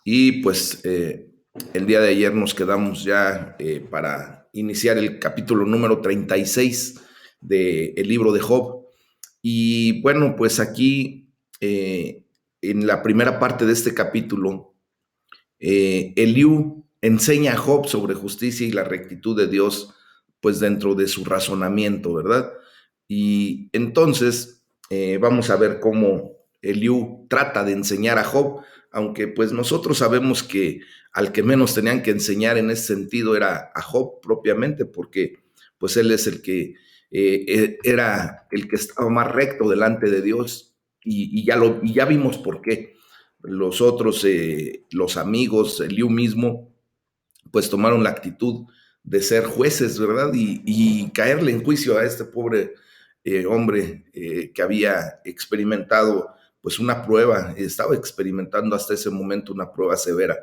Y pues el día de ayer nos quedamos ya para iniciar el capítulo número 36 del libro de Job. Y bueno, pues aquí en la primera parte de este capítulo, Eliú enseña a Job sobre justicia y la rectitud de Dios, pues dentro de su razonamiento, ¿verdad? Y entonces vamos a ver cómo Eliú trata de enseñar a Job, aunque pues nosotros sabemos que al que menos tenían que enseñar en ese sentido era a Job propiamente, porque pues él es el que era el que estaba más recto delante de Dios y ya vimos por qué. Los otros, los amigos, Eliú mismo, pues tomaron la actitud de ser jueces, ¿verdad? Y caerle en juicio a este pobre hombre que había experimentado pues una prueba, estaba experimentando hasta ese momento una prueba severa.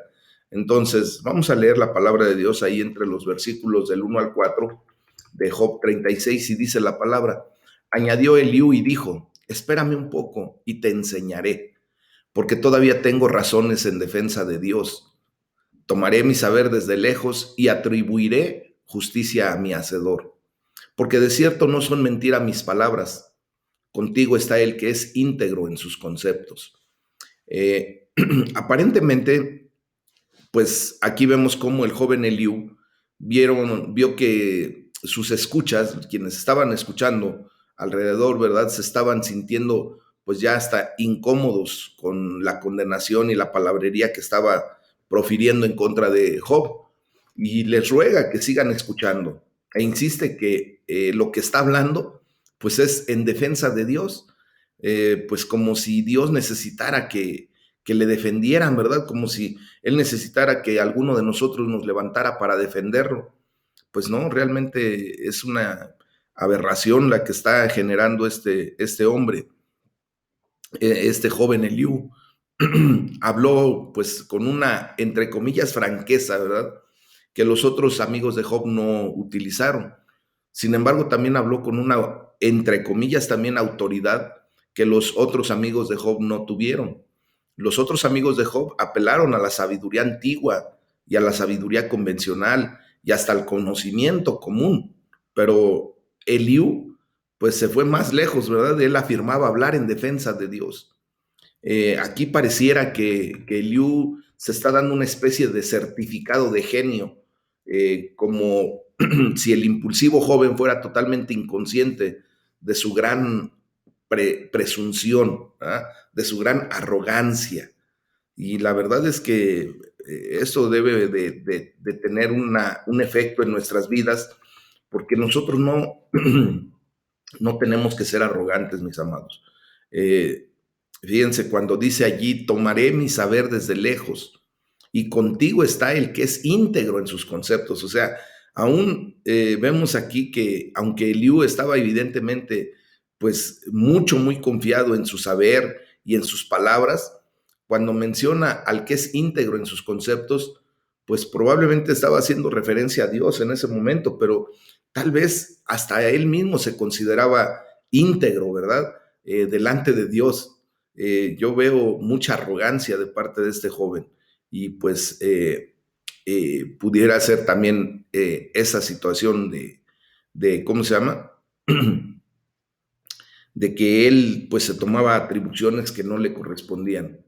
Entonces, vamos a leer la palabra de Dios ahí entre los versículos del 1 al 4 de Job 36 y dice la palabra, añadió Eliú y dijo, espérame un poco y te enseñaré, porque todavía tengo razones en defensa de Dios. Tomaré mi saber desde lejos y atribuiré justicia a mi hacedor. Porque de cierto no son mentira mis palabras. Contigo está el que es íntegro en sus conceptos. Eh, Aparentemente, pues aquí vemos cómo el joven Eliú vio que sus escuchas, quienes estaban escuchando alrededor, ¿verdad? Se estaban sintiendo pues ya hasta incómodos con la condenación y la palabrería que estaba profiriendo en contra de Job. Y les ruega que sigan escuchando e insiste que lo que está hablando pues es en defensa de Dios, pues como si Dios necesitara que le defendieran, ¿verdad? Como si él necesitara que alguno de nosotros nos levantara para defenderlo. Pues no, realmente es una aberración la que está generando este hombre, este joven Eliú. Habló pues con una, entre comillas, franqueza, ¿verdad? Que los otros amigos de Job no utilizaron. Sin embargo, también habló con una, entre comillas, también autoridad que los otros amigos de Job no tuvieron. Los otros amigos de Job apelaron a la sabiduría antigua y a la sabiduría convencional y hasta al conocimiento común, pero Eliú pues se fue más lejos, ¿verdad? Él afirmaba hablar en defensa de Dios. Aquí pareciera que Liu se está dando una especie de certificado de genio, como si el impulsivo joven fuera totalmente inconsciente de su gran presunción, ¿ah? De su gran arrogancia. Y la verdad es que eso debe de tener un efecto en nuestras vidas, porque nosotros no, no tenemos que ser arrogantes, mis amados. Eh, Fíjense, cuando dice allí, tomaré mi saber desde lejos y contigo está el que es íntegro en sus conceptos. O sea, aún vemos aquí que aunque Eliú estaba evidentemente pues mucho, muy confiado en su saber y en sus palabras, cuando menciona al que es íntegro en sus conceptos, pues probablemente estaba haciendo referencia a Dios en ese momento, pero tal vez hasta él mismo se consideraba íntegro, ¿verdad? Delante de Dios. Yo veo mucha arrogancia de parte de este joven y pues pudiera ser también esa situación de, ¿cómo se llama? De que él pues se tomaba atribuciones que no le correspondían.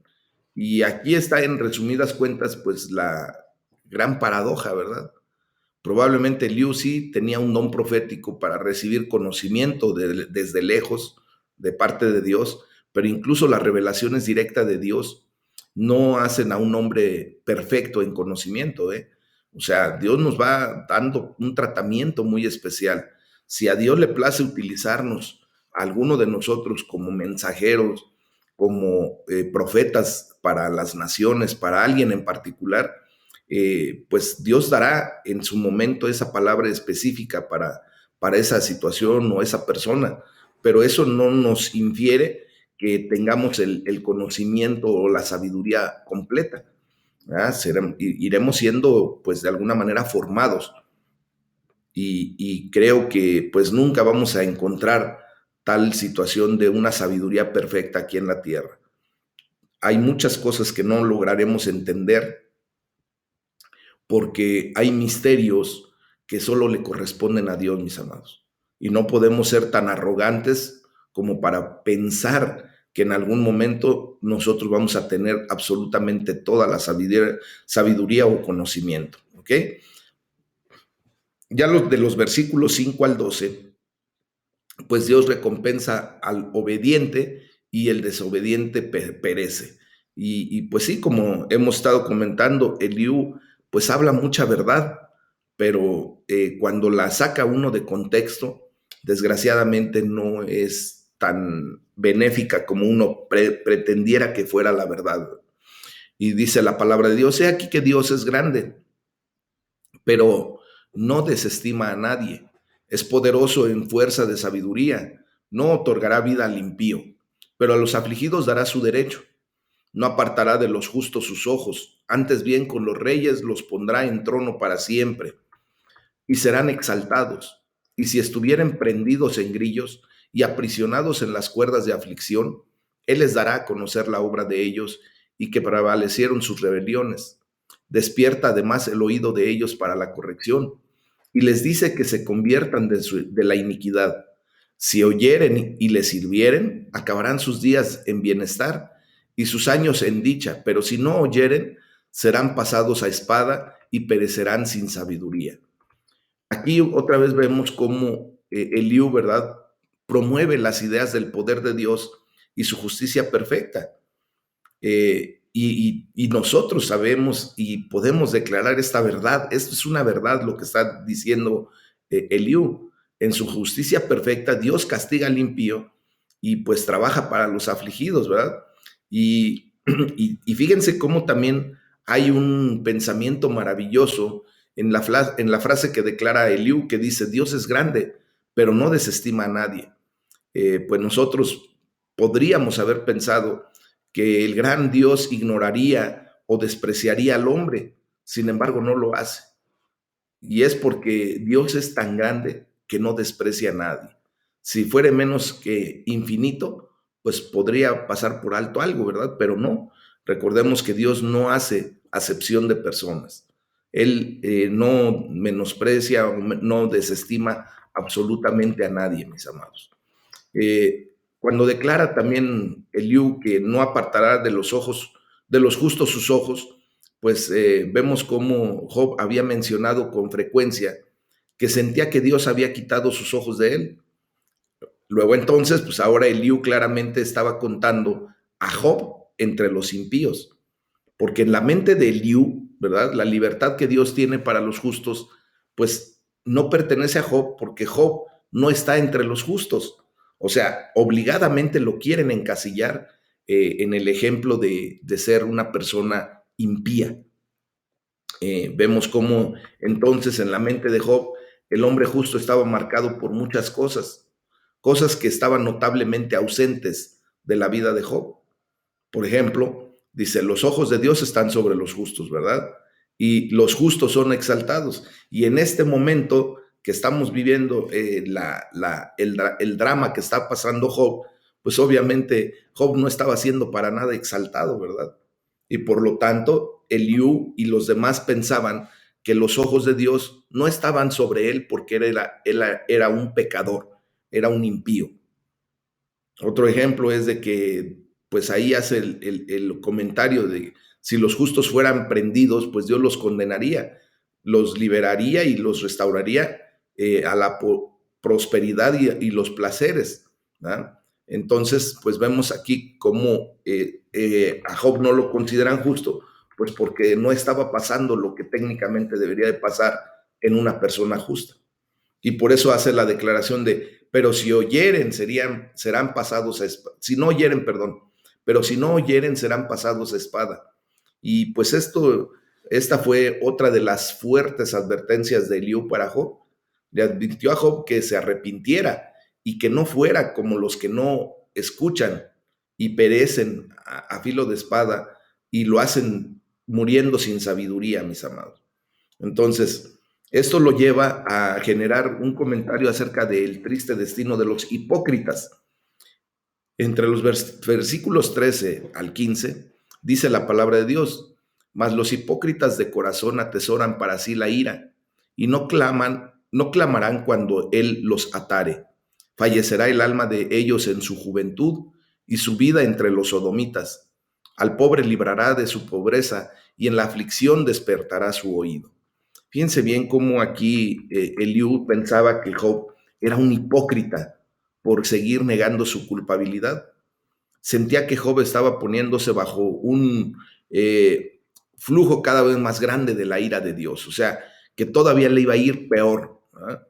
Y aquí está en resumidas cuentas pues la gran paradoja, ¿verdad? Probablemente Liu sí tenía un don profético para recibir conocimiento desde lejos de parte de Dios, pero incluso las revelaciones directas de Dios no hacen a un hombre perfecto en conocimiento, ¿eh? O sea, Dios nos va dando un tratamiento muy especial. Si a Dios le place utilizarnos, a alguno de nosotros como mensajeros, como profetas para las naciones, para alguien en particular, pues Dios dará en su momento esa palabra específica para esa situación o esa persona, pero eso no nos infiere que tengamos el conocimiento o la sabiduría completa. Iremos siendo, pues, de alguna manera formados y creo que, pues, nunca vamos a encontrar tal situación de una sabiduría perfecta aquí en la tierra. Hay muchas cosas que no lograremos entender porque hay misterios que solo le corresponden a Dios, mis amados. Y no podemos ser tan arrogantes como para pensar que en algún momento nosotros vamos a tener absolutamente toda la sabiduría o conocimiento. ¿Ok? Ya de los versículos 5 al 12, pues Dios recompensa al obediente y el desobediente perece. Pues sí, como hemos estado comentando, Eliú pues habla mucha verdad, pero cuando la saca uno de contexto, desgraciadamente no es tan benéfica como uno pretendiera que fuera la verdad. Y dice la palabra de Dios, he aquí que Dios es grande, pero no desestima a nadie. Es poderoso en fuerza de sabiduría. No otorgará vida al impío, pero a los afligidos dará su derecho. No apartará de los justos sus ojos. Antes bien, con los reyes los pondrá en trono para siempre y serán exaltados. Y si estuvieren prendidos en grillos y aprisionados en las cuerdas de aflicción, Él les dará a conocer la obra de ellos y que prevalecieron sus rebeliones. Despierta además el oído de ellos para la corrección y les dice que se conviertan de la iniquidad. Si oyeren y les sirvieren, acabarán sus días en bienestar y sus años en dicha, pero si no oyeren, serán pasados a espada y perecerán sin sabiduría. Aquí otra vez vemos cómo Eliú, ¿verdad?, promueve las ideas del poder de Dios y su justicia perfecta. Y nosotros sabemos y podemos declarar esta verdad. Esto es una verdad lo que está diciendo Eliú. En su justicia perfecta, Dios castiga al impío y pues trabaja para los afligidos, ¿verdad? Y, y fíjense cómo también hay un pensamiento maravilloso en la frase que declara Eliú, que dice, Dios es grande, pero no desestima a nadie. Pues nosotros podríamos haber pensado que el gran Dios ignoraría o despreciaría al hombre, sin embargo no lo hace. Y es porque Dios es tan grande que no desprecia a nadie. Si fuera menos que infinito, pues podría pasar por alto algo, ¿verdad? Pero no. Recordemos que Dios no hace acepción de personas. Él no menosprecia o no desestima absolutamente a nadie, mis amados. Cuando declara también Eliú que no apartará de los ojos, de los justos sus ojos, pues vemos cómo Job había mencionado con frecuencia que sentía que Dios había quitado sus ojos de él. Luego entonces, pues ahora Eliú claramente estaba contando a Job entre los impíos, porque en la mente de Eliú, ¿verdad? La libertad que Dios tiene para los justos, pues no pertenece a Job porque Job no está entre los justos. O sea, obligadamente lo quieren encasillar en el ejemplo de ser una persona impía. Vemos cómo entonces en la mente de Job el hombre justo estaba marcado por muchas cosas, cosas que estaban notablemente ausentes de la vida de Job. Por ejemplo, dice, los ojos de Dios están sobre los justos, ¿verdad? Y los justos son exaltados. Y en este momento que estamos viviendo el drama que está pasando Job, pues obviamente Job no estaba siendo para nada exaltado, ¿verdad? Y por lo tanto, Eliú y los demás pensaban que los ojos de Dios no estaban sobre él porque era un pecador, era un impío. Otro ejemplo es de que, pues ahí hace el comentario de si los justos fueran prendidos, pues Dios los condenaría, los liberaría y los restauraría a la prosperidad y los placeres, ¿verdad? Entonces, pues vemos aquí cómo a Job no lo consideran justo, pues porque no estaba pasando lo que técnicamente debería de pasar en una persona justa. Y por eso hace la declaración de, pero si oyeren, serán pasados a espada. Si no oyeren, perdón, pero si no oyeren, serán pasados a espada. Y pues esta fue otra de las fuertes advertencias de Eliú para Job. Le advirtió a Job que se arrepintiera y que no fuera como los que no escuchan y perecen a filo de espada y lo hacen muriendo sin sabiduría, mis amados. Entonces, esto lo lleva a generar un comentario acerca del triste destino de los hipócritas. Entre los versículos 13 al 15 dice la palabra de Dios: mas los hipócritas de corazón atesoran para sí la ira y no clamarán cuando él los atare. Fallecerá el alma de ellos en su juventud y su vida entre los sodomitas. Al pobre librará de su pobreza y en la aflicción despertará su oído. Fíjense bien cómo aquí Eliú pensaba que Job era un hipócrita por seguir negando su culpabilidad. Sentía que Job estaba poniéndose bajo un flujo cada vez más grande de la ira de Dios, o sea, que todavía le iba a ir peor, ¿verdad?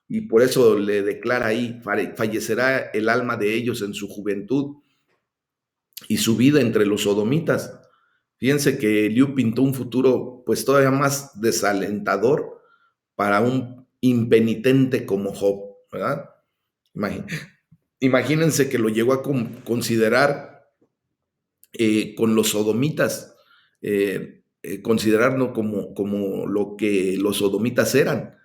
Y por eso le declara ahí: fallecerá el alma de ellos en su juventud y su vida entre los sodomitas. Fíjense que Liu pintó un futuro pues todavía más desalentador para un impenitente como Job, ¿verdad? Imagínense que lo llegó a considerar con los sodomitas, considerarlo como lo que los sodomitas eran,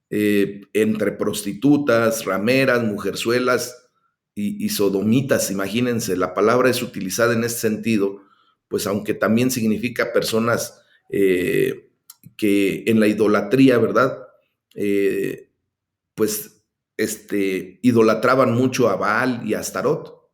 entre prostitutas, rameras, mujerzuelas y sodomitas. Imagínense, la palabra es utilizada en este sentido, pues aunque también significa personas que en la idolatría, ¿verdad? Eh, pues idolatraban mucho a Baal y a Astarot.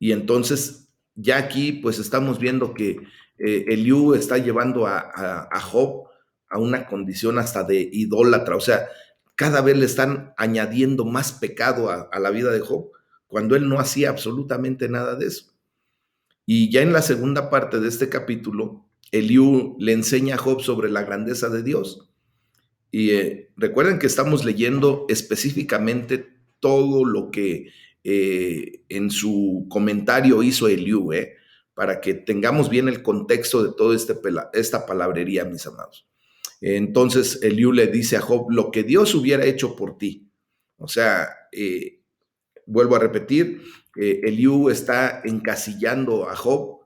Y entonces ya aquí pues estamos viendo que Eliú está llevando a Job a una condición hasta de idólatra, o sea, cada vez le están añadiendo más pecado a la vida de Job, cuando él no hacía absolutamente nada de eso. Y ya en la segunda parte de este capítulo, Eliú le enseña a Job sobre la grandeza de Dios. Y recuerden que estamos leyendo específicamente todo lo que en su comentario hizo Eliú, para que tengamos bien el contexto de toda esta palabrería, mis amados. Entonces Eliú le dice a Job: lo que Dios hubiera hecho por ti. O sea, vuelvo a repetir, Eliú está encasillando a Job,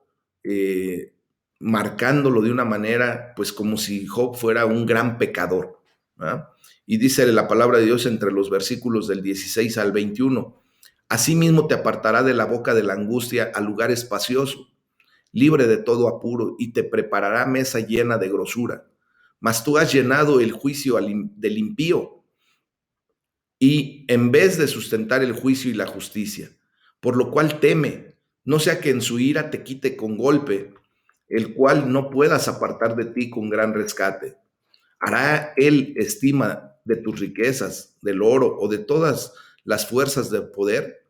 eh, marcándolo de una manera, pues como si Job fuera un gran pecador, ¿verdad? Y dice la palabra de Dios entre los versículos del 16 al 21: asimismo te apartará de la boca de la angustia al lugar espacioso, libre de todo apuro, y te preparará mesa llena de grosura. Mas tú has llenado el juicio del impío, y en vez de sustentar el juicio y la justicia, por lo cual teme, no sea que en su ira te quite con golpe, el cual no puedas apartar de ti con gran rescate. ¿Hará él estima de tus riquezas, del oro o de todas las fuerzas del poder?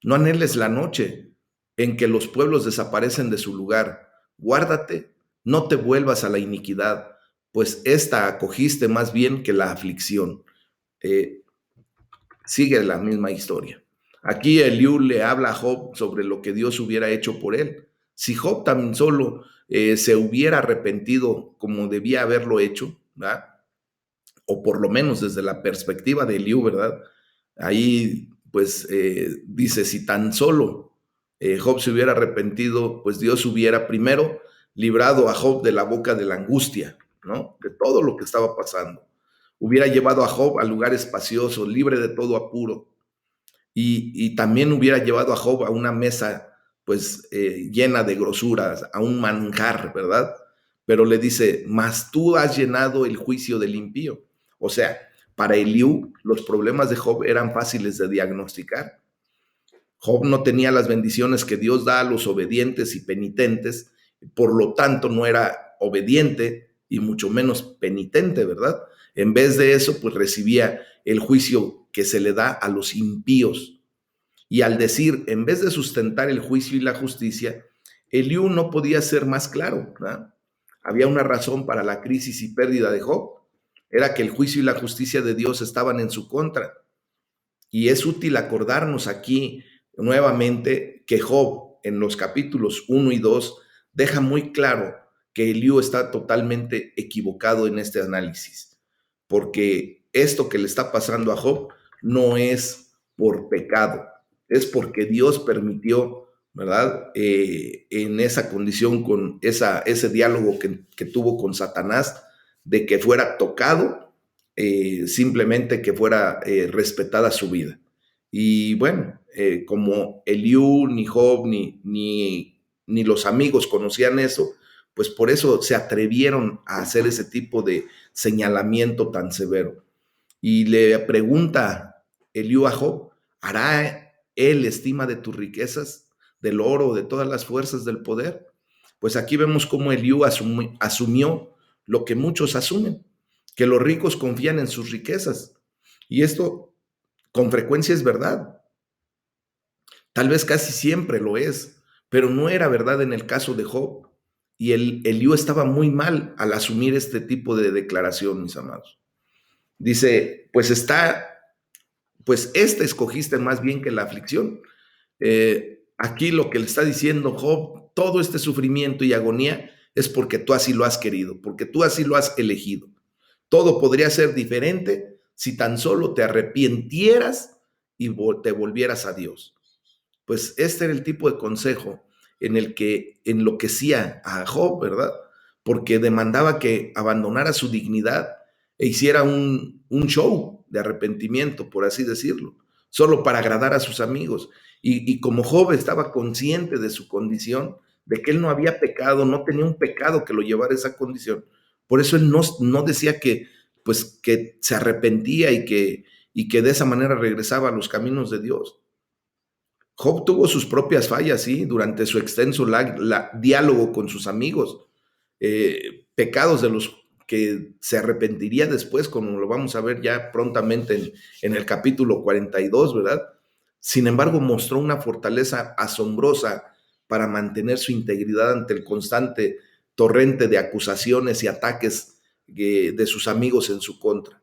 No anheles la noche en que los pueblos desaparecen de su lugar. Guárdate, no te vuelvas a la iniquidad, pues esta acogiste más bien que la aflicción. Eh, Sigue la misma historia. Aquí Eliú le habla a Job sobre lo que Dios hubiera hecho por él. Si Job tan solo se hubiera arrepentido como debía haberlo hecho, ¿verdad? O por lo menos desde la perspectiva de Eliú, ¿verdad? Ahí pues dice: si tan solo Job se hubiera arrepentido, pues Dios hubiera primero librado a Job de la boca de la angustia, ¿no? De todo lo que estaba pasando. Hubiera llevado a Job a lugar espacioso, libre de todo apuro, y también hubiera llevado a Job a una mesa pues llena de grosuras, a un manjar, ¿verdad? Pero le dice: mas tú has llenado el juicio del impío. O sea, para Eliú los problemas de Job eran fáciles de diagnosticar. Job no tenía las bendiciones que Dios da a los obedientes y penitentes, por lo tanto no era obediente y mucho menos penitente, ¿verdad? En vez de eso, pues recibía el juicio que se le da a los impíos. Y al decir, en vez de sustentar el juicio y la justicia, Eliú no podía ser más claro, ¿verdad? Había una razón para la crisis y pérdida de Job: era que el juicio y la justicia de Dios estaban en su contra. Y es útil acordarnos aquí nuevamente que Job, en los capítulos 1 y 2, deja muy claro que Eliú está totalmente equivocado en este análisis, porque esto que le está pasando a Job no es por pecado, es porque Dios permitió, ¿verdad? En esa condición, con ese diálogo que tuvo con Satanás, de que fuera tocado, simplemente que fuera respetada su vida. Y bueno, como Eliú, ni Job, ni los amigos conocían eso, pues por eso se atrevieron a hacer ese tipo de señalamiento tan severo. Y le pregunta Eliú a Job, ¿hará él estima de tus riquezas, del oro, de todas las fuerzas del poder? Pues aquí vemos cómo Eliú asumió lo que muchos asumen, que los ricos confían en sus riquezas. Y esto con frecuencia es verdad. Tal vez casi siempre lo es, pero no era verdad en el caso de Job. Y Eliú estaba muy mal al asumir este tipo de declaración, mis amados. Dice, pues esta escogiste más bien que la aflicción. Aquí lo que le está diciendo Job, todo este sufrimiento y agonía es porque tú así lo has querido, porque tú así lo has elegido. Todo podría ser diferente si tan solo te arrepintieras y te volvieras a Dios. Pues este era el tipo de consejo en el que enloquecía a Job, ¿verdad? Porque demandaba que abandonara su dignidad e hiciera un show de arrepentimiento, por así decirlo, solo para agradar a sus amigos. Y como Job estaba consciente de su condición, de que él no había pecado, no tenía un pecado que lo llevara a esa condición, por eso él no decía que, pues, que se arrepentía y que de esa manera regresaba a los caminos de Dios. Job tuvo sus propias fallas, sí, durante su extenso diálogo con sus amigos, pecados de los que se arrepentiría después, como lo vamos a ver ya prontamente en el capítulo 42, ¿verdad? Sin embargo, mostró una fortaleza asombrosa para mantener su integridad ante el constante torrente de acusaciones y ataques de sus amigos en su contra.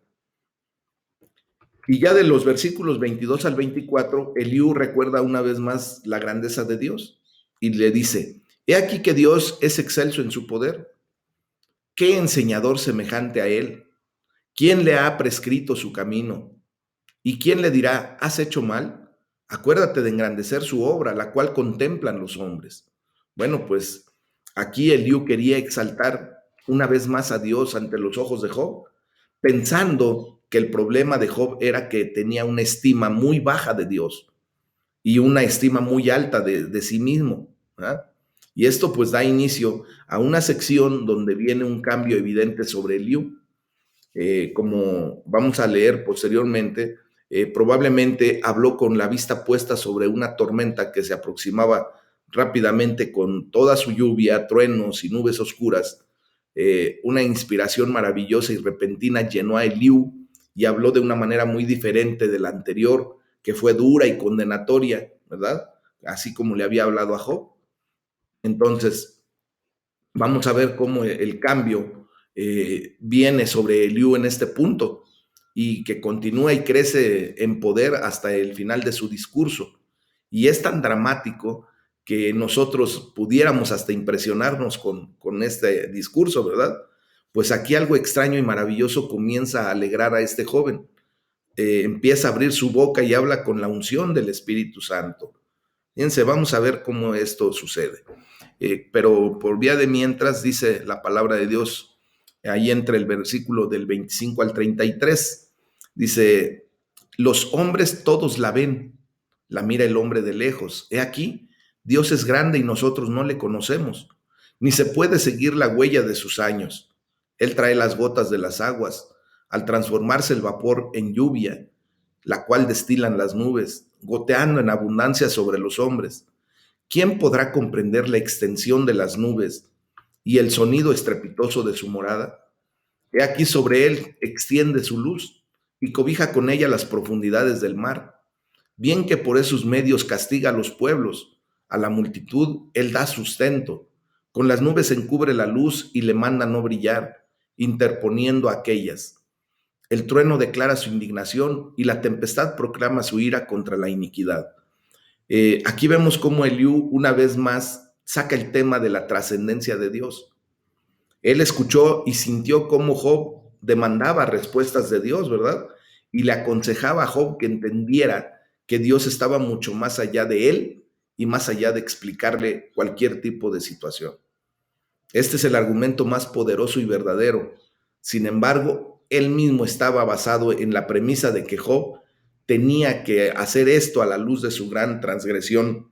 Y ya de los versículos 22 al 24, Eliú recuerda una vez más la grandeza de Dios y le dice, he aquí que Dios es excelso en su poder. ¿Qué enseñador semejante a él? ¿Quién le ha prescrito su camino? ¿Y quién le dirá, has hecho mal? Acuérdate de engrandecer su obra, la cual contemplan los hombres. Bueno, pues aquí Eliú quería exaltar una vez más a Dios ante los ojos de Job, pensando que el problema de Job era que tenía una estima muy baja de Dios y una estima muy alta de sí mismo, ¿verdad? Y esto pues da inicio a una sección donde viene un cambio evidente sobre Eliú. Como vamos a leer posteriormente, probablemente habló con la vista puesta sobre una tormenta que se aproximaba rápidamente con toda su lluvia, truenos y nubes oscuras. Una inspiración maravillosa y repentina llenó a Eliú y habló de una manera muy diferente de la anterior, que fue dura y condenatoria, ¿verdad? Así como le había hablado a Job. Entonces, vamos a ver cómo el cambio viene sobre Eliú en este punto y que continúa y crece en poder hasta el final de su discurso. Y es tan dramático que nosotros pudiéramos hasta impresionarnos con este discurso, ¿verdad? Pues aquí algo extraño y maravilloso comienza a alegrar a este joven. Empieza a abrir su boca y habla con la unción del Espíritu Santo. Fíjense, vamos a ver cómo esto sucede. Pero por vía de mientras dice la palabra de Dios, ahí entre el versículo del 25 al 33, dice, los hombres todos la ven, la mira el hombre de lejos. He aquí, Dios es grande y nosotros no le conocemos, ni se puede seguir la huella de sus años. Él trae las gotas de las aguas, al transformarse el vapor en lluvia, la cual destilan las nubes, goteando en abundancia sobre los hombres. ¿Quién podrá comprender la extensión de las nubes y el sonido estrepitoso de su morada? He aquí sobre él extiende su luz y cobija con ella las profundidades del mar. Bien que por esos medios castiga a los pueblos, a la multitud él da sustento. Con las nubes encubre la luz y le manda no brillar, interponiendo aquellas. El trueno declara su indignación y la tempestad proclama su ira contra la iniquidad. Aquí vemos cómo Eliú una vez más saca el tema de la trascendencia de Dios. Él escuchó y sintió cómo Job demandaba respuestas de Dios, ¿verdad? Y le aconsejaba a Job que entendiera que Dios estaba mucho más allá de él y más allá de explicarle cualquier tipo de situación. Este es el argumento más poderoso y verdadero. Sin embargo, él mismo estaba basado en la premisa de que Job tenía que hacer esto a la luz de su gran transgresión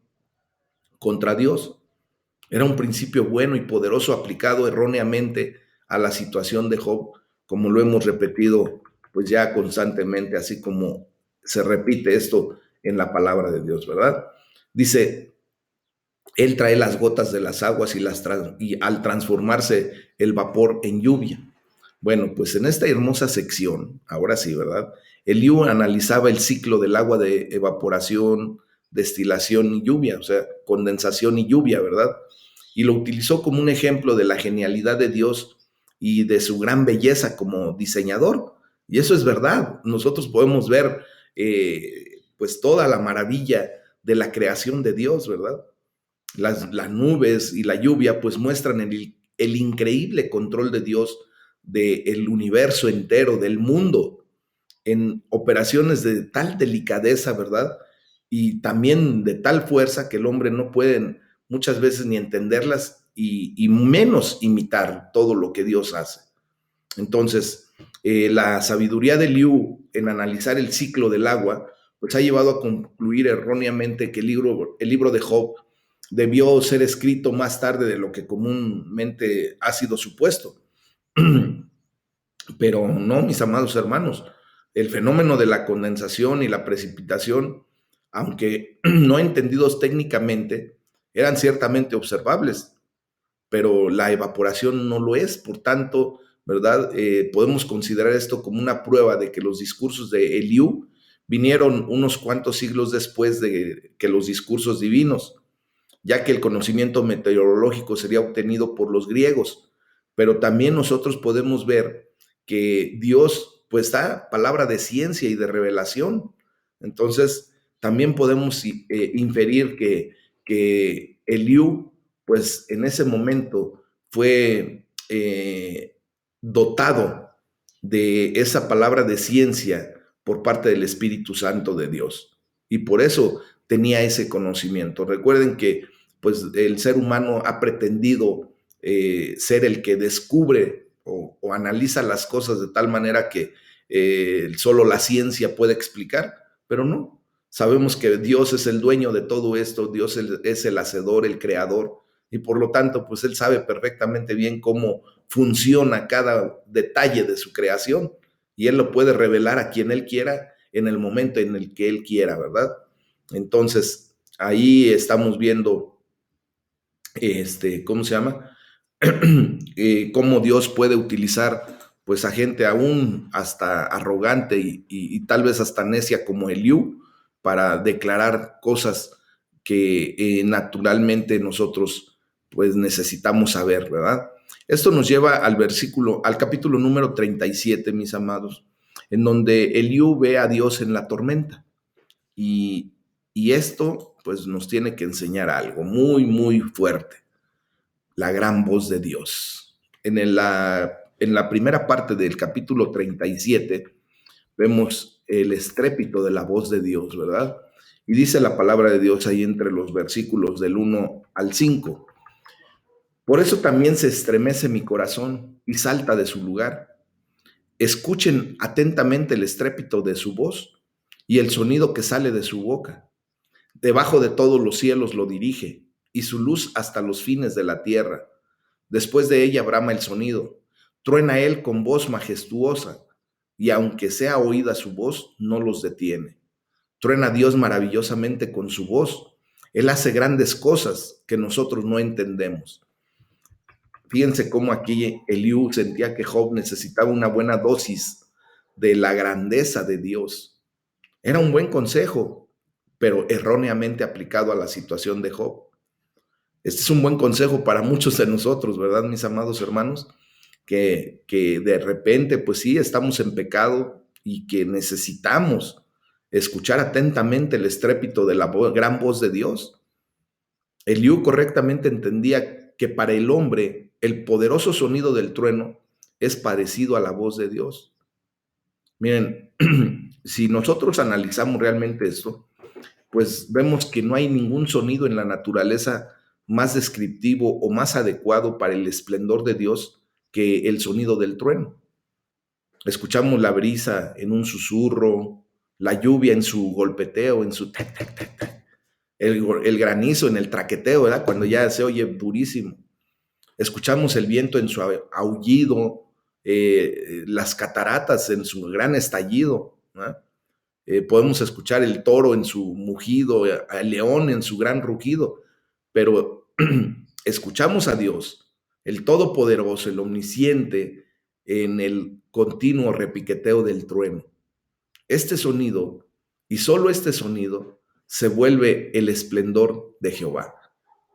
contra Dios. Era un principio bueno y poderoso aplicado erróneamente a la situación de Job, como lo hemos repetido pues ya constantemente, así como se repite esto en la palabra de Dios, ¿verdad? Dice, él trae las gotas de las aguas y al transformarse el vapor en lluvia. Bueno, pues en esta hermosa sección, ahora sí, ¿verdad? Eliú analizaba el ciclo del agua de evaporación, destilación y lluvia, o sea, condensación y lluvia, ¿verdad? Y lo utilizó como un ejemplo de la genialidad de Dios y de su gran belleza como diseñador. Y eso es verdad. Nosotros podemos ver pues toda la maravilla de la creación de Dios, ¿verdad? Las nubes y la lluvia pues muestran el increíble control de Dios del universo entero, del mundo, en operaciones de tal delicadeza, ¿verdad? Y también de tal fuerza que el hombre no puede muchas veces ni entenderlas y menos imitar todo lo que Dios hace. Entonces, la sabiduría de Liu en analizar el ciclo del agua, pues ha llevado a concluir erróneamente que el libro de Job debió ser escrito más tarde de lo que comúnmente ha sido supuesto. Pero no, mis amados hermanos, el fenómeno de la condensación y la precipitación, aunque no entendidos técnicamente, eran ciertamente observables, pero la evaporación no lo es. Por tanto, ¿verdad? Podemos considerar esto como una prueba de que los discursos de Eliú vinieron unos cuantos siglos después de que los discursos divinos, ya que el conocimiento meteorológico sería obtenido por los griegos, pero también nosotros podemos ver que Dios pues da palabra de ciencia y de revelación. Entonces, también podemos inferir que Eliú pues en ese momento fue dotado de esa palabra de ciencia por parte del Espíritu Santo de Dios. Y por eso tenía ese conocimiento. Recuerden que pues el ser humano ha pretendido ser el que descubre o analiza las cosas de tal manera que solo la ciencia puede explicar, pero no. Sabemos que Dios es el dueño de todo esto, Dios es el hacedor, el creador, y por lo tanto, pues Él sabe perfectamente bien cómo funciona cada detalle de su creación, y Él lo puede revelar a quien Él quiera en el momento en el que Él quiera, ¿verdad? Entonces, ahí estamos viendo, ¿cómo se llama? Cómo Dios puede utilizar pues a gente aún hasta arrogante y tal vez hasta necia como Eliú para declarar cosas que naturalmente nosotros pues necesitamos saber, ¿verdad? Esto nos lleva al capítulo número 37, mis amados, en donde Eliú ve a Dios en la tormenta. Y esto pues nos tiene que enseñar algo muy, muy fuerte: la gran voz de Dios. En la primera parte del capítulo 37 vemos el estrépito de la voz de Dios, ¿verdad? Y dice la palabra de Dios ahí entre los versículos del 1 al 5. Por eso también se estremece mi corazón y salta de su lugar. Escuchen atentamente el estrépito de su voz y el sonido que sale de su boca. Debajo de todos los cielos lo dirige y su luz hasta los fines de la tierra. Después de ella brama el sonido. Truena él con voz majestuosa, y aunque sea oída su voz, no los detiene. Truena Dios maravillosamente con su voz. Él hace grandes cosas que nosotros no entendemos. Fíjense cómo aquí Eliú sentía que Job necesitaba una buena dosis de la grandeza de Dios. Era un buen consejo, pero erróneamente aplicado a la situación de Job. Este es un buen consejo para muchos de nosotros, ¿verdad, mis amados hermanos? Que de repente, pues sí, estamos en pecado y que necesitamos escuchar atentamente el estrépito de la gran voz de Dios. Eliú correctamente entendía que para el hombre el poderoso sonido del trueno es parecido a la voz de Dios. Miren, si nosotros analizamos realmente esto, pues vemos que no hay ningún sonido en la naturaleza más descriptivo o más adecuado para el esplendor de Dios que el sonido del trueno. Escuchamos la brisa en un susurro, la lluvia en su golpeteo, en su tac, tac, tac, tac, el granizo en el traqueteo, ¿verdad? Cuando ya se oye durísimo. Escuchamos el viento en su aullido, las cataratas en su gran estallido, ¿no? Podemos escuchar el toro en su mugido, al león en su gran rugido, pero escuchamos a Dios, el Todopoderoso, el Omnisciente, en el continuo repiqueteo del trueno. Este sonido, y solo este sonido, se vuelve el esplendor de Jehová.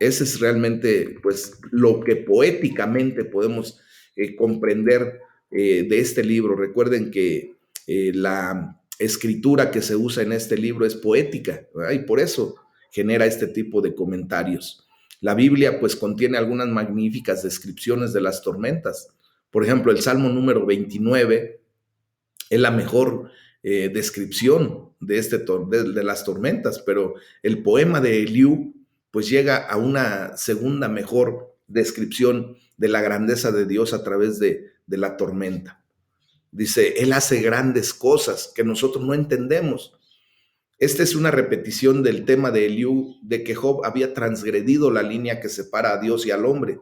Ese es realmente, pues, lo que poéticamente podemos comprender de este libro. Recuerden que la escritura que se usa en este libro es poética, ¿verdad? Y por eso genera este tipo de comentarios. La Biblia, pues, contiene algunas magníficas descripciones de las tormentas. Por ejemplo, el Salmo número 29 es la mejor descripción de las tormentas, pero el poema de Eliú pues llega a una segunda mejor descripción de la grandeza de Dios a través de la tormenta. Dice, Él hace grandes cosas que nosotros no entendemos. Esta es una repetición del tema de Eliú, de que Job había transgredido la línea que separa a Dios y al hombre,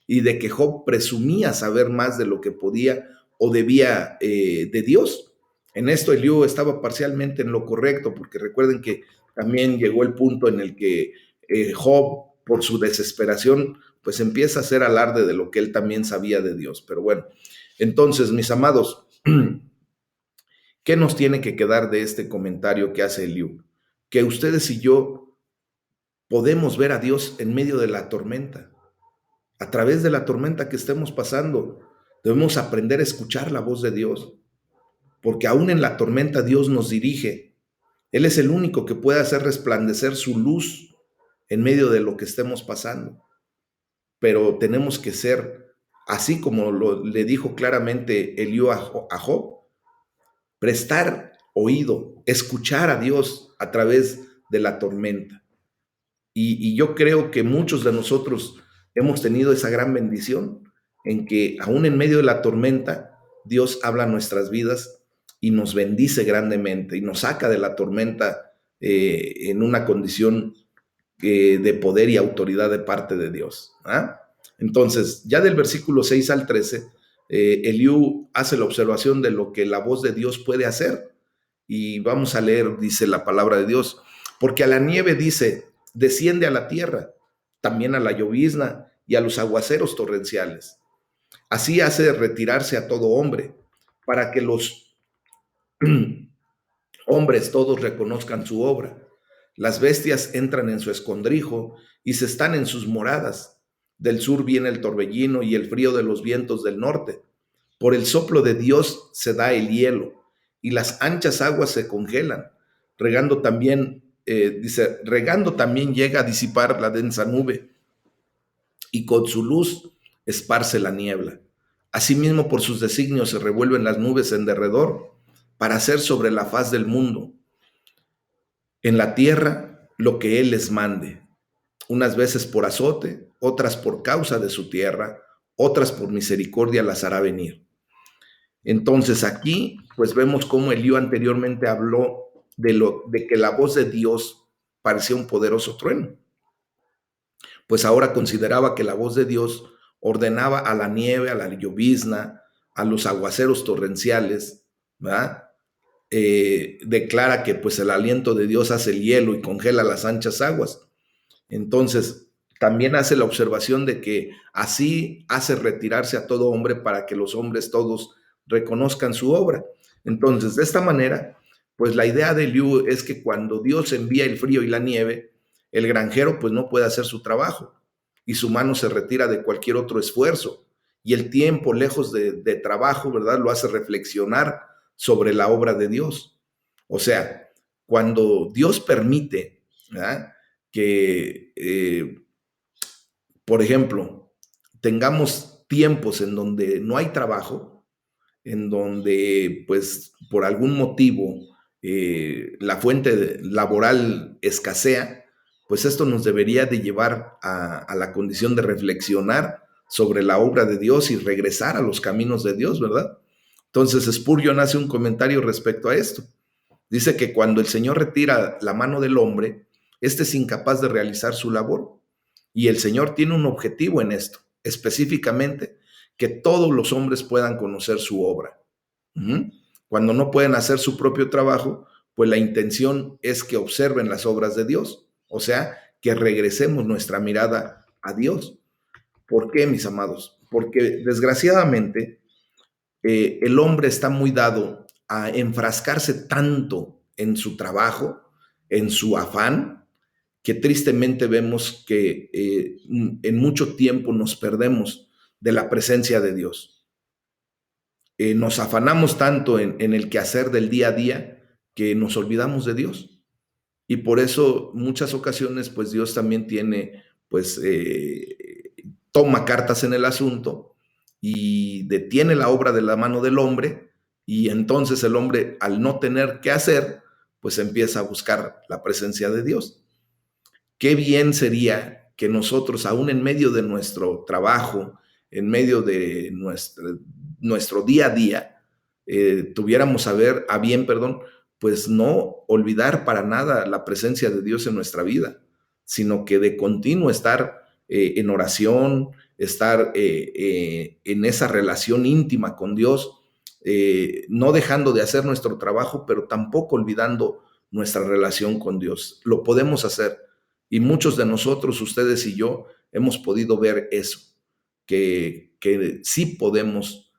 y de que Job presumía saber más de lo que podía o debía de Dios. En esto Eliú estaba parcialmente en lo correcto, porque recuerden que también llegó el punto en el que Job, por su desesperación, pues empieza a hacer alarde de lo que él también sabía de Dios. Pero bueno, entonces, mis amados, ¿qué nos tiene que quedar de este comentario que hace Eliú? Que ustedes y yo podemos ver a Dios en medio de la tormenta. A través de la tormenta que estemos pasando, debemos aprender a escuchar la voz de Dios, porque aún en la tormenta Dios nos dirige. Él es el único que puede hacer resplandecer su luz en medio de lo que estemos pasando. Pero tenemos que ser, así como le dijo claramente Eliú a Job, prestar oído, escuchar a Dios a través de la tormenta. Y yo creo que muchos de nosotros hemos tenido esa gran bendición en que aún en medio de la tormenta, Dios habla a nuestras vidas y nos bendice grandemente y nos saca de la tormenta en una condición de poder y autoridad de parte de Dios. ¿Ah? Entonces, ya del versículo 6 al 13, Eliú hace la observación de lo que la voz de Dios puede hacer. Y vamos a leer, dice la palabra de Dios, porque a la nieve dice, desciende a la tierra, también a la llovizna y a los aguaceros torrenciales. Así hace retirarse a todo hombre, para que los hombres todos reconozcan su obra. Las bestias entran en su escondrijo y se están en sus moradas. Del sur viene el torbellino y el frío de los vientos del norte. Por el soplo de Dios se da el hielo y las anchas aguas se congelan. Regando también, regando también llega a disipar la densa nube y con su luz esparce la niebla. Asimismo, por sus designios se revuelven las nubes en derredor para hacer sobre la faz del mundo, en la tierra, lo que Él les mande, unas veces por azote, otras por causa de su tierra, otras por misericordia las hará venir. Entonces aquí, pues vemos cómo Eliú anteriormente habló de que la voz de Dios parecía un poderoso trueno. Pues ahora consideraba que la voz de Dios ordenaba a la nieve, a la llovizna, a los aguaceros torrenciales, ¿verdad? Declara que pues el aliento de Dios hace el hielo y congela las anchas aguas. Entonces, también hace la observación de que así hace retirarse a todo hombre para que los hombres todos reconozcan su obra. Entonces, de esta manera, pues la idea de Liu es que cuando Dios envía el frío y la nieve, el granjero pues no puede hacer su trabajo y su mano se retira de cualquier otro esfuerzo. Y el tiempo lejos de trabajo, ¿verdad? Lo hace reflexionar sobre la obra de Dios. O sea, cuando Dios permite, ¿verdad?, que, por ejemplo, tengamos tiempos en donde no hay trabajo, en donde, pues, por algún motivo, la fuente laboral escasea, pues esto nos debería de llevar a la condición de reflexionar sobre la obra de Dios y regresar a los caminos de Dios, ¿verdad? Entonces Spurgeon hace un comentario respecto a esto. Dice que cuando el Señor retira la mano del hombre, éste es incapaz de realizar su labor. Y el Señor tiene un objetivo en esto, específicamente que todos los hombres puedan conocer su obra. Uh-huh. Cuando no pueden hacer su propio trabajo, pues la intención es que observen las obras de Dios, o sea, que regresemos nuestra mirada a Dios. ¿Por qué, mis amados? Porque desgraciadamente el hombre está muy dado a enfrascarse tanto en su trabajo, en su afán, que tristemente vemos que en mucho tiempo nos perdemos de la presencia de Dios. Nos afanamos tanto en el quehacer del día a día que nos olvidamos de Dios. Y por eso muchas ocasiones, pues Dios también tiene, pues, toma cartas en el asunto y detiene la obra de la mano del hombre, y entonces el hombre, al no tener qué hacer, pues empieza a buscar la presencia de Dios. Qué bien sería que nosotros, aún en medio de nuestro trabajo, en medio de nuestro día a día, tuviéramos a bien, perdón, pues no olvidar para nada la presencia de Dios en nuestra vida, sino que de continuo estar en oración, estar en esa relación íntima con Dios, no dejando de hacer nuestro trabajo, pero tampoco olvidando nuestra relación con Dios. Lo podemos hacer, y muchos de nosotros, ustedes y yo, hemos podido ver eso, que sí podemos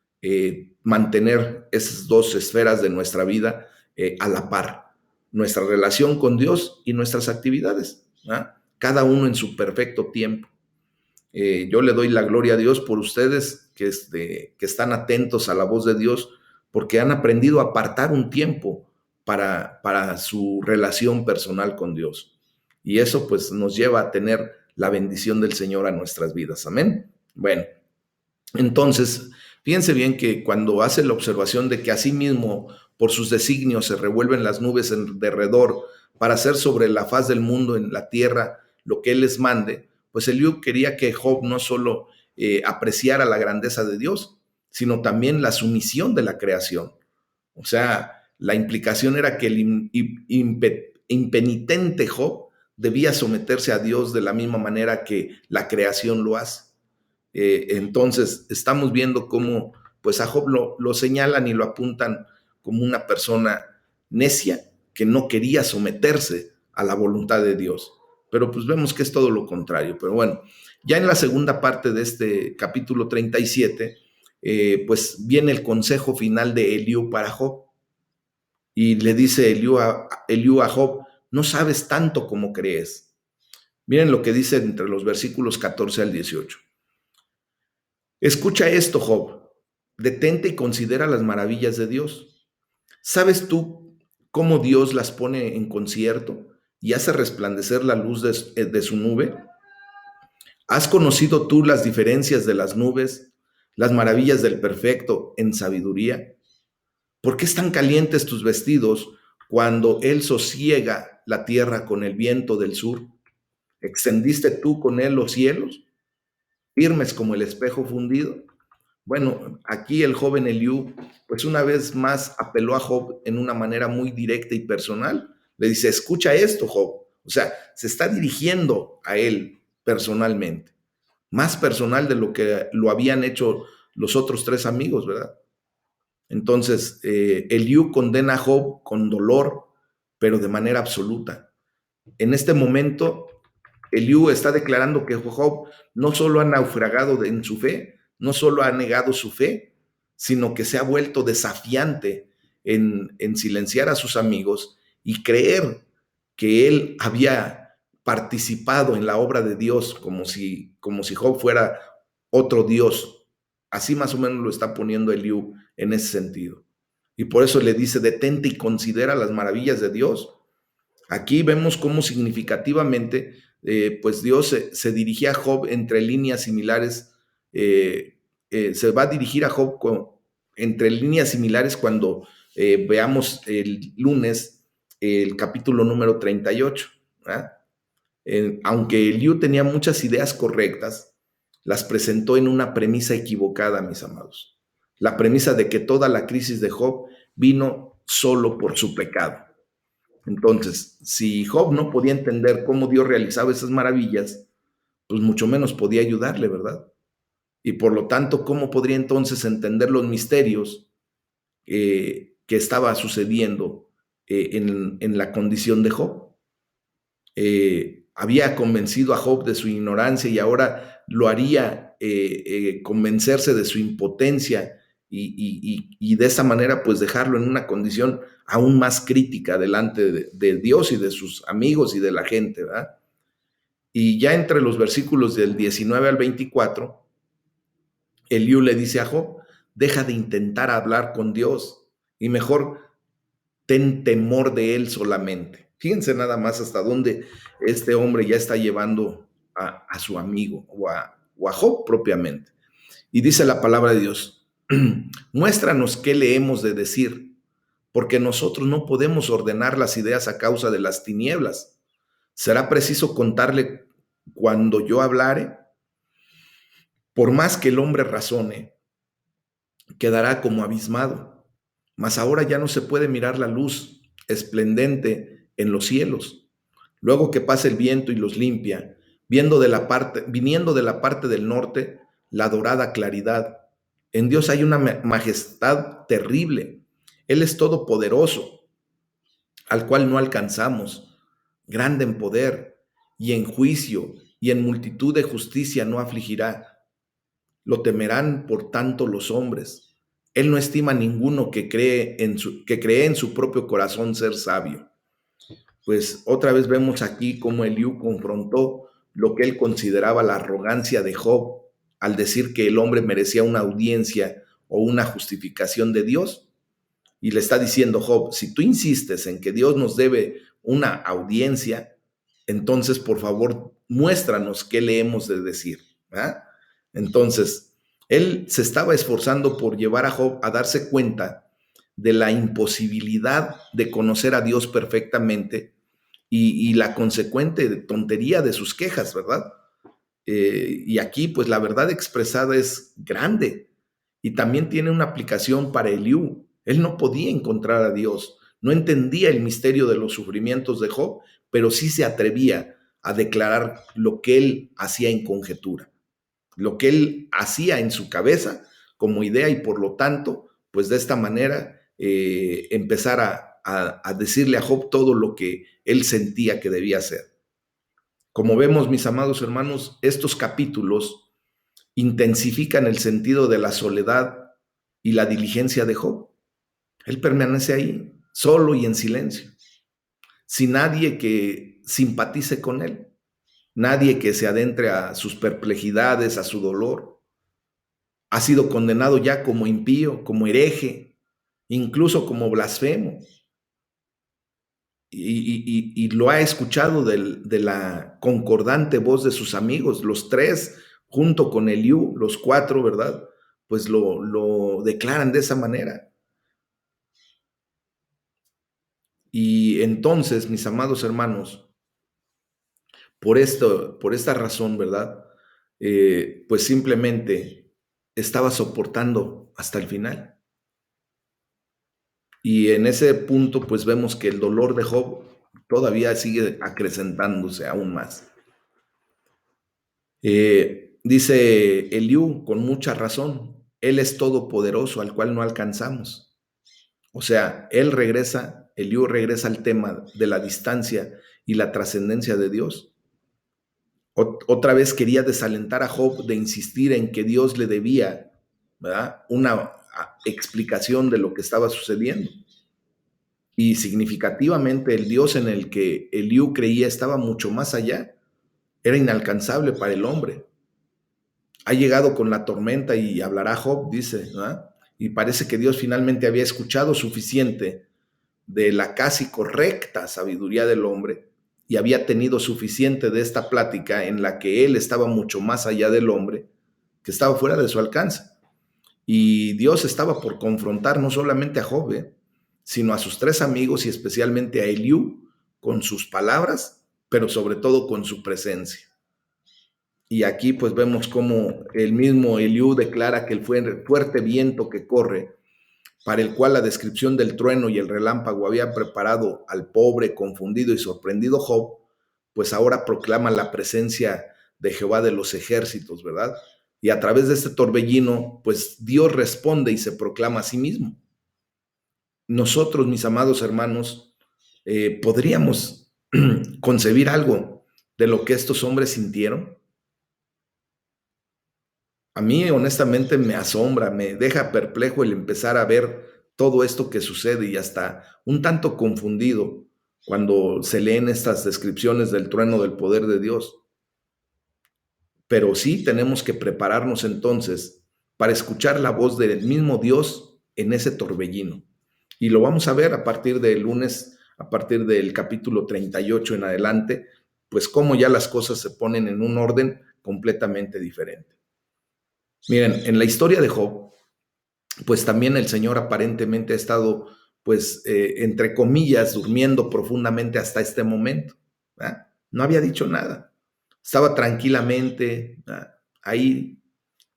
mantener esas dos esferas de nuestra vida a la par, nuestra relación con Dios y nuestras actividades, ¿eh? Cada uno en su perfecto tiempo. Yo le doy la gloria a Dios por ustedes que están atentos a la voz de Dios, porque han aprendido a apartar un tiempo para su relación personal con Dios. Y eso pues nos lleva a tener la bendición del Señor a nuestras vidas. Amén. Bueno, entonces, fíjense bien que cuando hace la observación de que asimismo por sus designios se revuelven las nubes en derredor para hacer sobre la faz del mundo en la tierra lo que Él les mande, pues Eliú quería que Job no solo apreciara la grandeza de Dios, sino también la sumisión de la creación. O sea, la implicación era que el impenitente Job debía someterse a Dios de la misma manera que la creación lo hace. Entonces, estamos viendo cómo pues a Job lo señalan y lo apuntan como una persona necia que no quería someterse a la voluntad de Dios. Pero pues vemos que es todo lo contrario. Pero bueno, ya en la segunda parte de este capítulo 37, pues viene el consejo final de Eliú para Job. Y le dice Eliú a Job: no sabes tanto como crees. Miren lo que dice entre los versículos 14 al 18. Escucha esto, Job. Detente y considera las maravillas de Dios. ¿Sabes tú cómo Dios las pone en concierto y hace resplandecer la luz de su nube? ¿Has conocido tú las diferencias de las nubes, las maravillas del perfecto en sabiduría? ¿Por qué están calientes tus vestidos cuando Él sosiega la tierra con el viento del sur? ¿Extendiste tú con Él los cielos, firmes como el espejo fundido? Bueno, aquí el joven Eliú, pues una vez más apeló a Job en una manera muy directa y personal. Le dice: escucha esto, Job. O sea, se está dirigiendo a él personalmente, más personal de lo que lo habían hecho los otros tres amigos, ¿verdad? Entonces, Eliú condena a Job con dolor, pero de manera absoluta. En este momento, Eliú está declarando que Job no solo ha naufragado en su fe, no solo ha negado su fe, sino que se ha vuelto desafiante en silenciar a sus amigos y creer que él había participado en la obra de Dios como si Job fuera otro Dios. Así más o menos lo está poniendo Eliú en ese sentido. Y por eso le dice: detente y considera las maravillas de Dios. Aquí vemos cómo significativamente pues Dios se dirigía a Job entre líneas similares, se va a dirigir a Job entre líneas similares cuando veamos el lunes el capítulo número 38. Aunque Eliú tenía muchas ideas correctas, las presentó en una premisa equivocada, mis amados. La premisa de que toda la crisis de Job vino solo por su pecado. Entonces, si Job no podía entender cómo Dios realizaba esas maravillas, pues mucho menos podía ayudarle, ¿verdad? Y por lo tanto, ¿cómo podría entonces entender los misterios que estaba sucediendo en la condición de Job? Había convencido a Job de su ignorancia y ahora lo haría convencerse de su impotencia y de esa manera pues dejarlo en una condición aún más crítica delante de Dios y de sus amigos y de la gente, ¿verdad? Y ya entre los versículos del 19 al 24, Eliú le dice a Job, deja de intentar hablar con Dios y mejor ten temor de él solamente. Fíjense nada más hasta dónde este hombre ya está llevando a su amigo o a Job propiamente. Y dice la palabra de Dios, muéstranos qué le hemos de decir, porque nosotros no podemos ordenar las ideas a causa de las tinieblas. ¿Será preciso contarle cuando yo hablare? Por más que el hombre razone, quedará como abismado. Mas ahora ya no se puede mirar la luz esplendente en los cielos. Luego que pasa el viento y los limpia, viniendo de la parte del norte, la dorada claridad. En Dios hay una majestad terrible. Él es todopoderoso, al cual no alcanzamos, grande en poder y en juicio y en multitud de justicia no afligirá. Lo temerán por tanto los hombres. Él no estima a ninguno que cree en su propio corazón ser sabio. Pues otra vez vemos aquí cómo Eliú confrontó lo que él consideraba la arrogancia de Job al decir que el hombre merecía una audiencia o una justificación de Dios. Y le está diciendo Job, si tú insistes en que Dios nos debe una audiencia, entonces por favor muéstranos qué le hemos de decir. ¿Ah? Entonces, él se estaba esforzando por llevar a Job a darse cuenta de la imposibilidad de conocer a Dios perfectamente y la consecuente tontería de sus quejas, ¿verdad? Y aquí, pues la verdad expresada es grande y también tiene una aplicación para Eliú. Él no podía encontrar a Dios, no entendía el misterio de los sufrimientos de Job, pero sí se atrevía a declarar lo que él hacía en conjetura, lo que él hacía en su cabeza como idea y por lo tanto, pues de esta manera empezar a decirle a Job todo lo que él sentía que debía hacer. Como vemos, mis amados hermanos, estos capítulos intensifican el sentido de la soledad y la diligencia de Job. Él permanece ahí, solo y en silencio, sin nadie que simpatice con él, nadie que se adentre a sus perplejidades, a su dolor. Ha sido condenado ya como impío, como hereje, incluso como blasfemo. Y lo ha escuchado de la concordante voz de sus amigos, los tres, junto con Eliú, los cuatro, ¿verdad? Pues lo declaran de esa manera. Y entonces, mis amados hermanos, por esta razón, ¿verdad? Pues simplemente estaba soportando hasta el final. Y en ese punto, pues vemos que el dolor de Job todavía sigue acrecentándose aún más. Dice Eliú con mucha razón, Él es todopoderoso al cual no alcanzamos. O sea, Eliú regresa al tema de la distancia y la trascendencia de Dios. Otra vez quería desalentar a Job de insistir en que Dios le debía, ¿verdad?, una explicación de lo que estaba sucediendo. Y significativamente el Dios en el que Eliú creía estaba mucho más allá, era inalcanzable para el hombre. Ha llegado con la tormenta y hablará Job, dice, ¿verdad? Y parece que Dios finalmente había escuchado suficiente de la casi correcta sabiduría del hombre y había tenido suficiente de esta plática en la que él estaba mucho más allá del hombre, que estaba fuera de su alcance. Y Dios estaba por confrontar no solamente a Job, sino a sus tres amigos y especialmente a Eliú con sus palabras, pero sobre todo con su presencia. Y aquí pues vemos cómo el mismo Eliú declara que el fuerte viento que corre para el cual la descripción del trueno y el relámpago habían preparado al pobre, confundido y sorprendido Job, pues ahora proclama la presencia de Jehová de los ejércitos, ¿verdad? Y a través de este torbellino, pues Dios responde y se proclama a sí mismo. Nosotros, mis amados hermanos, podríamos concebir algo de lo que estos hombres sintieron. A mí, honestamente, me asombra, me deja perplejo el empezar a ver todo esto que sucede y hasta un tanto confundido cuando se leen estas descripciones del trueno del poder de Dios. Pero sí tenemos que prepararnos entonces para escuchar la voz del mismo Dios en ese torbellino. Y lo vamos a ver a partir del lunes, a partir del capítulo 38 en adelante, pues cómo ya las cosas se ponen en un orden completamente diferente. Miren, en la historia de Job, pues también el Señor aparentemente ha estado, pues, entre comillas, durmiendo profundamente hasta este momento. ¿Verdad? No había dicho nada. Estaba tranquilamente, ¿verdad? Ahí,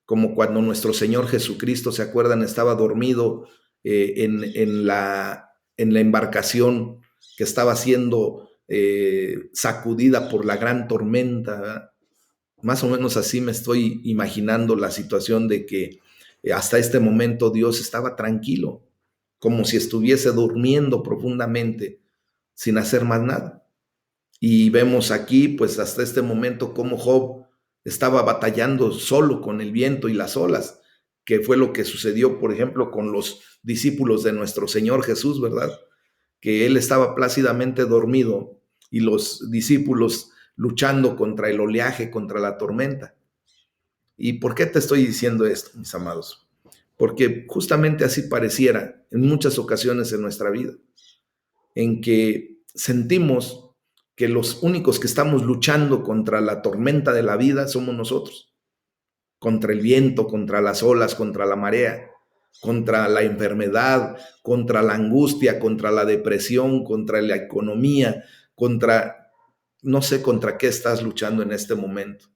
como cuando nuestro Señor Jesucristo, ¿se acuerdan? Estaba dormido en la embarcación que estaba siendo sacudida por la gran tormenta, ¿verdad? Más o menos así me estoy imaginando la situación de que hasta este momento Dios estaba tranquilo, como si estuviese durmiendo profundamente sin hacer más nada. Y vemos aquí, pues hasta este momento, cómo Job estaba batallando solo con el viento y las olas, que fue lo que sucedió, por ejemplo, con los discípulos de nuestro Señor Jesús, ¿verdad? Que él estaba plácidamente dormido y los discípulos luchando contra el oleaje, contra la tormenta. ¿Y por qué te estoy diciendo esto, mis amados? Porque justamente así pareciera en muchas ocasiones en nuestra vida, en que sentimos que los únicos que estamos luchando contra la tormenta de la vida somos nosotros, contra el viento, contra las olas, contra la marea, contra la enfermedad, contra la angustia, contra la depresión, contra la economía, contra, no sé contra qué estás luchando en este momento.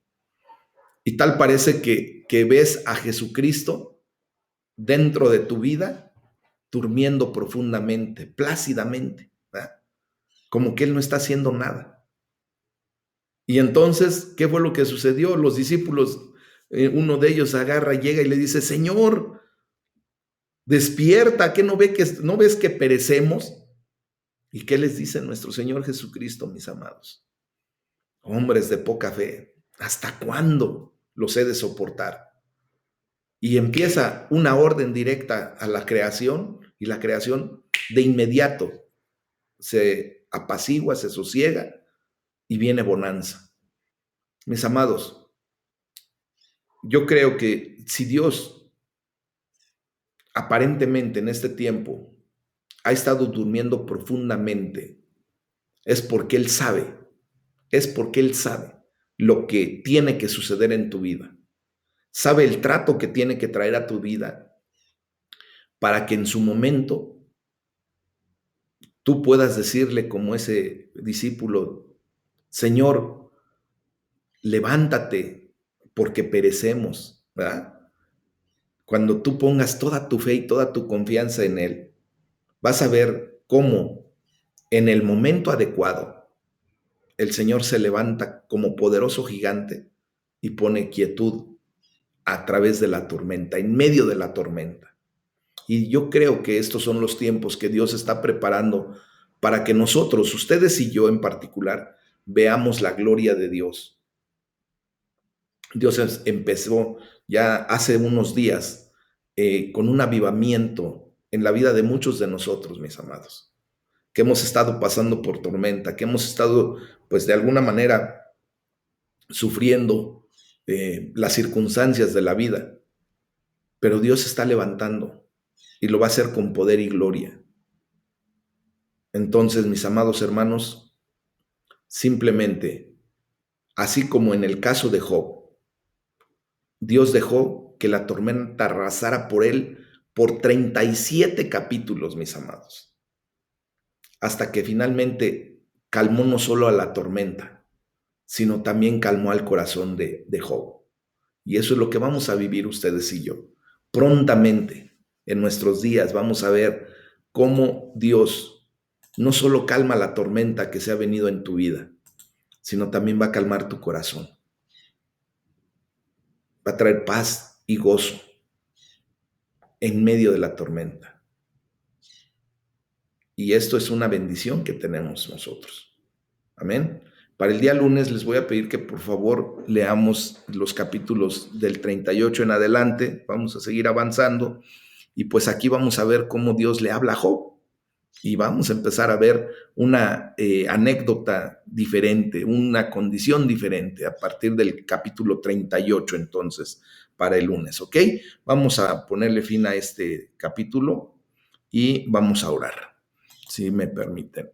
Y tal parece que ves a Jesucristo dentro de tu vida durmiendo profundamente, plácidamente, ¿verdad? Como que Él no está haciendo nada. Y entonces, ¿qué fue lo que sucedió? Los discípulos, uno de ellos agarra, llega y le dice, Señor, despierta, ¿qué no ves que perecemos? ¿Y qué les dice nuestro Señor Jesucristo, mis amados? Hombres de poca fe, ¿hasta cuándo los he de soportar? Y empieza una orden directa a la creación y la creación de inmediato se apacigua, se sosiega y viene bonanza. Mis amados, yo creo que si Dios aparentemente en este tiempo ha estado durmiendo profundamente, es porque Él sabe lo que tiene que suceder en tu vida, sabe el trato que tiene que traer a tu vida para que en su momento tú puedas decirle como ese discípulo, Señor, levántate porque perecemos, ¿verdad? Cuando tú pongas toda tu fe y toda tu confianza en Él, vas a ver cómo en el momento adecuado el Señor se levanta como poderoso gigante y pone quietud a través de la tormenta, en medio de la tormenta. Y yo creo que estos son los tiempos que Dios está preparando para que nosotros, ustedes y yo en particular, veamos la gloria de Dios. Dios empezó ya hace unos días con un avivamiento en la vida de muchos de nosotros, mis amados, que hemos estado pasando por tormenta, que hemos estado, pues de alguna manera, sufriendo las circunstancias de la vida, pero Dios está levantando y lo va a hacer con poder y gloria. Entonces, mis amados hermanos, simplemente, así como en el caso de Job, Dios dejó que la tormenta arrasara por él por 37 capítulos, mis amados, hasta que finalmente calmó no solo a la tormenta, sino también calmó al corazón de Job. Y eso es lo que vamos a vivir ustedes y yo, prontamente. en nuestros días vamos a ver cómo Dios no solo calma la tormenta que se ha venido en tu vida, sino también va a calmar tu corazón. Va a traer paz y gozo en medio de la tormenta. Y esto es una bendición que tenemos nosotros. Amén. Para el día lunes les voy a pedir que por favor leamos los capítulos del 38 en adelante. Vamos a seguir avanzando. Y pues aquí vamos a ver cómo Dios le habla a Job. Y vamos a empezar a ver una anécdota diferente, una condición diferente a partir del capítulo 38 entonces para el lunes, ¿ok? Vamos a ponerle fin a este capítulo y vamos a orar, si me permiten.